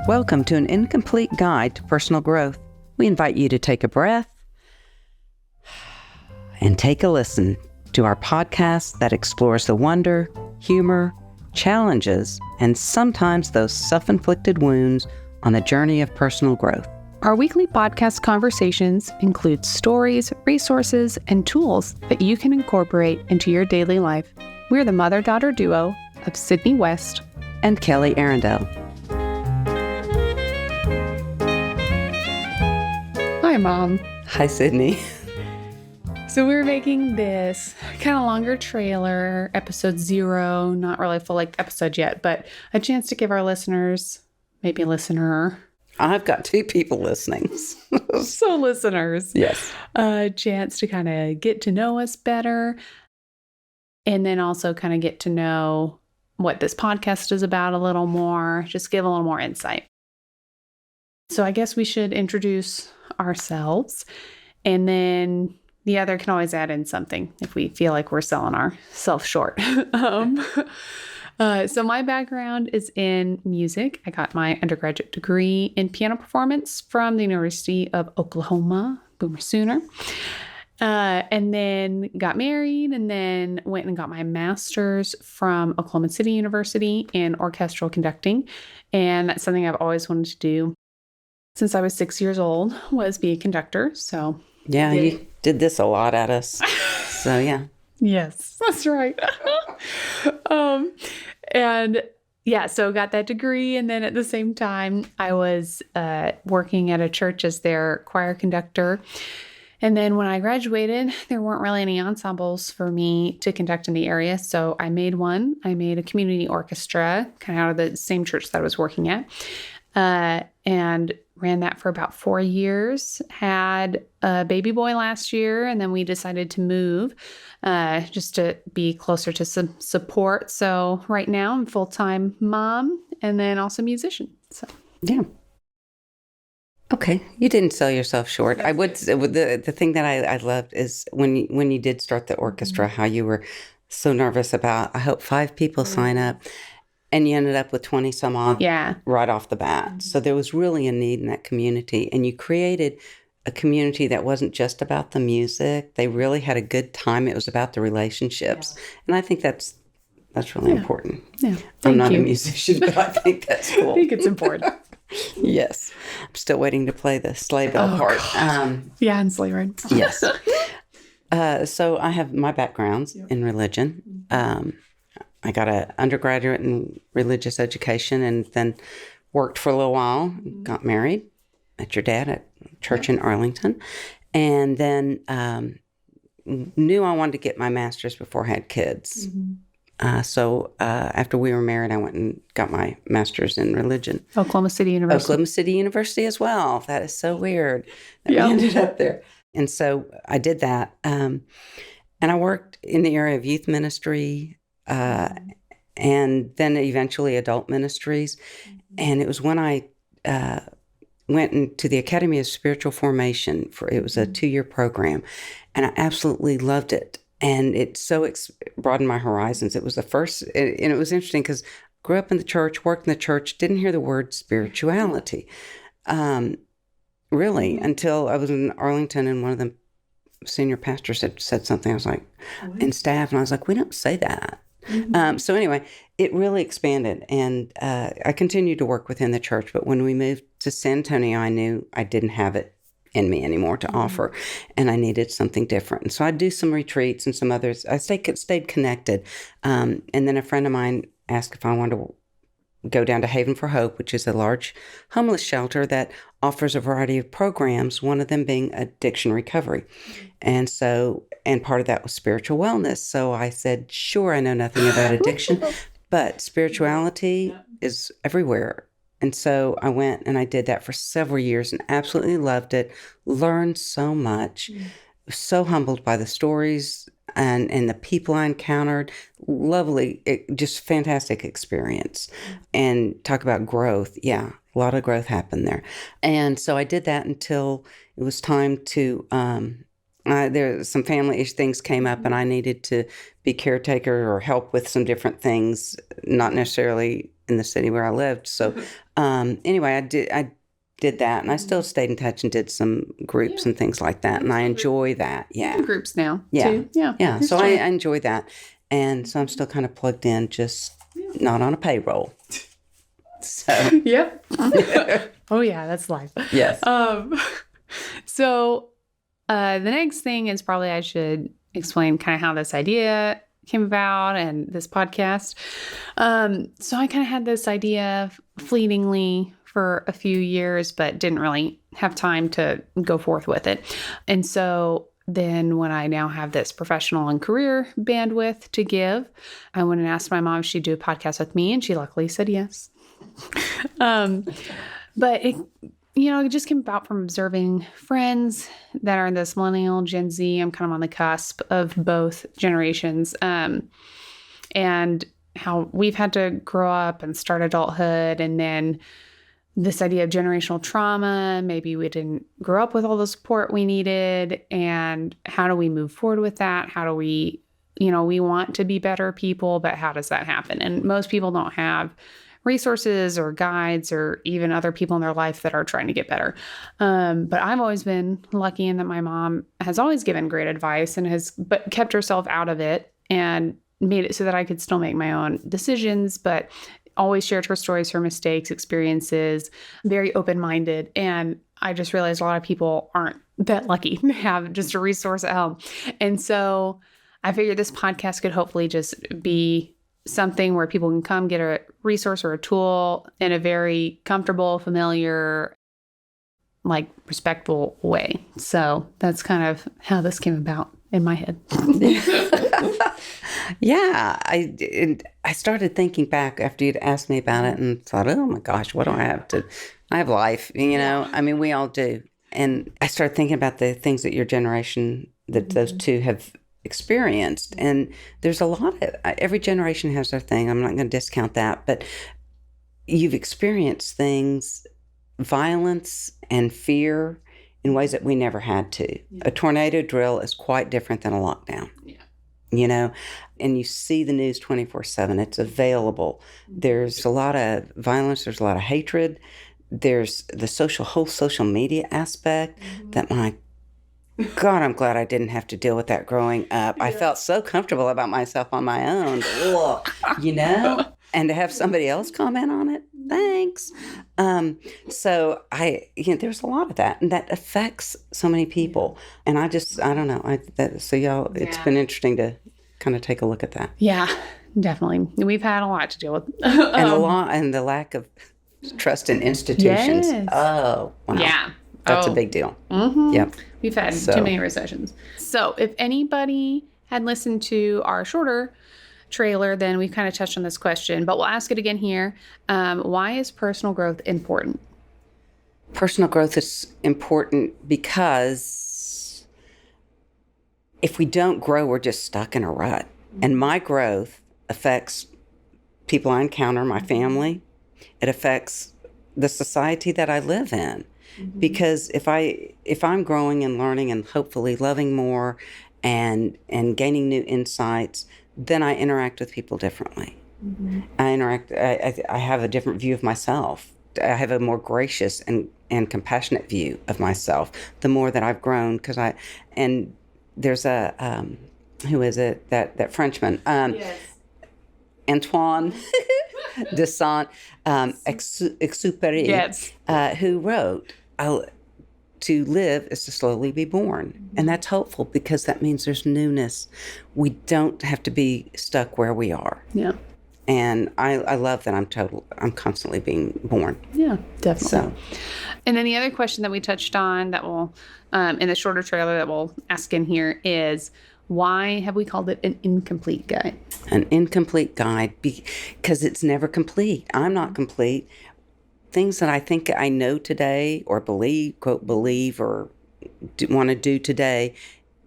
Welcome to an incomplete guide to personal growth. We invite you to take a breath and take a listen to our podcast that explores the wonder, humor, challenges, and sometimes those self-inflicted wounds on the journey of personal growth. Our weekly podcast conversations include stories, resources, and tools that you can incorporate into your daily life. We're the mother-daughter duo of Sydney West and Kelly Arundel. Hi, Mom. Hi, Sydney. So we're making this kind of longer trailer, episode 0, not really full length episode yet, but a chance to give our listeners, maybe a listener. I've got 2 people listening. So listeners. Yes. A chance to kind of get to know us better. And then also kind of get to know what this podcast is about a little more, just give a little more insight. So I guess we should introduce ourselves, and then the other can always add in something if we feel like we're selling ourselves short. So my background is in music. I got my undergraduate degree in piano performance from the University of Oklahoma, Boomer Sooner. And then got married, and then went and got my master's from Oklahoma City University in orchestral conducting. And that's something I've always wanted to do since I was 6 years old, was be a conductor. So yeah, you did this a lot at us. So yeah. Yes, that's right. And yeah, so got that degree. And then at the same time, I was working at a church as their choir conductor. And then when I graduated, there weren't really any ensembles for me to conduct in the area. So I made one. I made a community orchestra, kind of out of the same church that I was working at. And ran that for about 4 years, had a baby boy last year, and then we decided to move just to be closer to some support. So right now I'm full-time mom and then also musician. So yeah. Okay, you didn't sell yourself short. I would. The thing that I loved is when you did start the orchestra, how you were so nervous about, I hope 5 people sign up. And you ended up with 20 some odd right off the bat. So there was really a need in that community. And you created a community that wasn't just about the music. They really had a good time. It was about the relationships. Yeah. And I think that's really important. Yeah. I'm not a musician, but I think that's cool. I think it's important. Yes. I'm still waiting to play the sleigh bell part. Yeah, and sleigh ride. Yes. So I have my backgrounds in religion. I got an undergraduate in religious education and then worked for a little while, got married, met your dad at church in Arlington, and then knew I wanted to get my master's before I had kids. So after we were married, I went and got my master's in religion. Oklahoma City University. Oklahoma City University as well. That is so weird that we ended up there. And so I did that. And I worked in the area of youth ministry, and then eventually adult ministries. And it was when I went into the Academy of Spiritual Formation. It was a 2-year program, and I absolutely loved it. And it so broadened my horizons. It was the first, and it was interesting because I grew up in the church, worked in the church, didn't hear the word spirituality, really, until I was in Arlington, and one of the senior pastors had said something. I was like, and staff, and I was like, we don't say that. So anyway, it really expanded, and I continued to work within the church. But when we moved to San Antonio, I knew I didn't have it in me anymore to offer, and I needed something different. And so I'd do some retreats and some others. I stayed connected. And then a friend of mine asked if I wanted to go down to Haven for Hope, which is a large homeless shelter that offers a variety of programs, one of them being addiction recovery. And part of that was spiritual wellness. So I said, sure, I know nothing about addiction, but spirituality is everywhere. And so I went and I did that for several years and absolutely loved it, learned so much, so humbled by the stories and the people I encountered. Lovely, just fantastic experience. And talk about growth. Yeah, a lot of growth happened there. And so I did that until it was time to, there some family things came up and I needed to be caretaker or help with some different things, not necessarily in the city where I lived. So anyway, I did that, and I still stayed in touch and did some groups and things like that, and I enjoy that. Yeah, groups now. Yeah. Too. Yeah. yeah. It's So true. I enjoy that, and so I'm still kind of plugged in, just not on a payroll. So Yep. Oh yeah, that's life. yes. So the next thing is probably I should explain kind of how this idea came about and this podcast. So I kind of had this idea fleetingly for a few years, but didn't really have time to go forth with it. And so then when I now have this professional and career bandwidth to give, I went and asked my mom if she'd do a podcast with me, and she luckily said yes. But it, it just came about from observing friends that are this millennial, Gen Z. I'm kind of on the cusp of both generations. And how we've had to grow up and start adulthood, and then this idea of generational trauma. Maybe we didn't grow up with all the support we needed. And how do we move forward with that? How do we, we want to be better people, but how does that happen? And most people don't have resources or guides or even other people in their life that are trying to get better. But I've always been lucky in that my mom has always given great advice and but kept herself out of it and made it so that I could still make my own decisions, but always shared her stories, her mistakes, experiences, very open-minded. And I just realized a lot of people aren't that lucky to have just a resource at home. And so I figured this podcast could hopefully just be something where people can come get a resource or a tool in a very comfortable, familiar, respectful way. So that's kind of how this came about in my head. Yeah, I started thinking back after you'd asked me about it and thought, oh my gosh, what do I have to? I have life, I mean, we all do. And I started thinking about the things that your generation, that those two have experienced. And there's a lot of, every generation has their thing. I'm not going to discount that, but you've experienced things, violence and fear in ways that we never had to. Yeah. A tornado drill is quite different than a lockdown. Yeah. And you see the news 24/7. It's available. There's a lot of violence. There's a lot of hatred. There's the whole social media aspect that, my God, I'm glad I didn't have to deal with that growing up. Yeah. I felt so comfortable about myself on my own, and to have somebody else comment on it, thanks. So there's a lot of that, and that affects so many people. And I don't know. It's been interesting to kind of take a look at that. Yeah, definitely. We've had a lot to deal with. And the lack of trust in institutions. Yes. Oh, wow. Yeah. That's a big deal. Mm-hmm. Yep. We've had too many recessions. So if anybody had listened to our shorter trailer, then we've kind of touched on this question, but we'll ask it again here. Why is personal growth important? Personal growth is important because if we don't grow, we're just stuck in a rut. And my growth affects people I encounter, my family. It affects the society that I live in. Because if I'm growing and learning and hopefully loving more and gaining new insights, then I interact with people differently. I have a different view of myself. I have a more gracious and compassionate view of myself the more that I've grown. And there's a who is it, that Frenchman, yes. Antoine de Saint-Exupéry, yes. Who wrote, to live is to slowly be born. And that's hopeful because that means there's newness. We don't have to be stuck where we are. Yeah. And I love that I'm constantly being born. Yeah, definitely. So. And then the other question that we touched on that will, in the shorter trailer that we'll ask in here is, why have we called it an incomplete guide? An incomplete guide because it's never complete. I'm not complete. Things that I think I know today or believe, quote, believe or want to do today,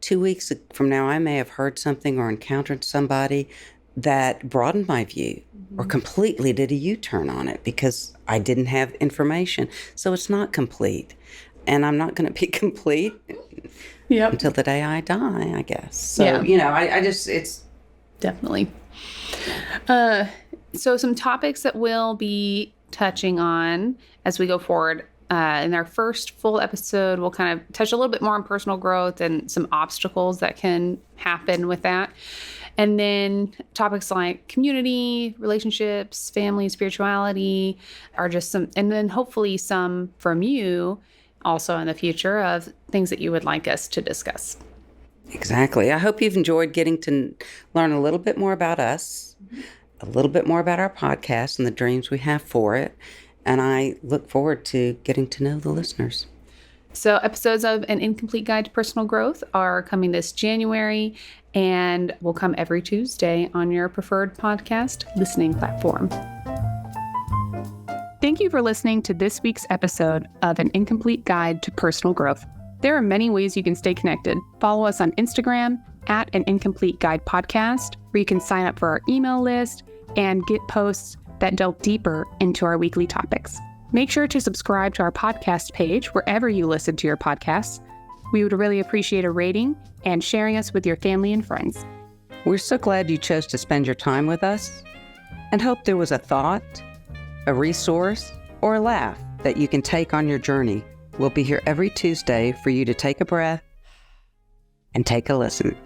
2 weeks from now, I may have heard something or encountered somebody that broadened my view or completely did a U-turn on it because I didn't have information. So it's not complete. And I'm not going to be complete until the day I die, I guess. So, I just, it's... Definitely. So some topics that we'll be touching on as we go forward. In our first full episode, we'll kind of touch a little bit more on personal growth and some obstacles that can happen with that. And then topics like community, relationships, family, spirituality are just some, and then hopefully some from you also in the future of things that you would like us to discuss. Exactly. I hope you've enjoyed getting to learn a little bit more about us, a little bit more about our podcast and the dreams we have for it. And I look forward to getting to know the listeners. So episodes of An Incomplete Guide to Personal Growth are coming this January and will come every Tuesday on your preferred podcast listening platform. Thank you for listening to this week's episode of An Incomplete Guide to Personal Growth. There are many ways you can stay connected. Follow us on Instagram at An Incomplete Guide Podcast, where you can sign up for our email list and get posts that delve deeper into our weekly topics. Make sure to subscribe to our podcast page wherever you listen to your podcasts. We would really appreciate a rating and sharing us with your family and friends. We're so glad you chose to spend your time with us and hope there was a thought, a resource, or a laugh that you can take on your journey. We'll be here every Tuesday for you to take a breath and take a listen.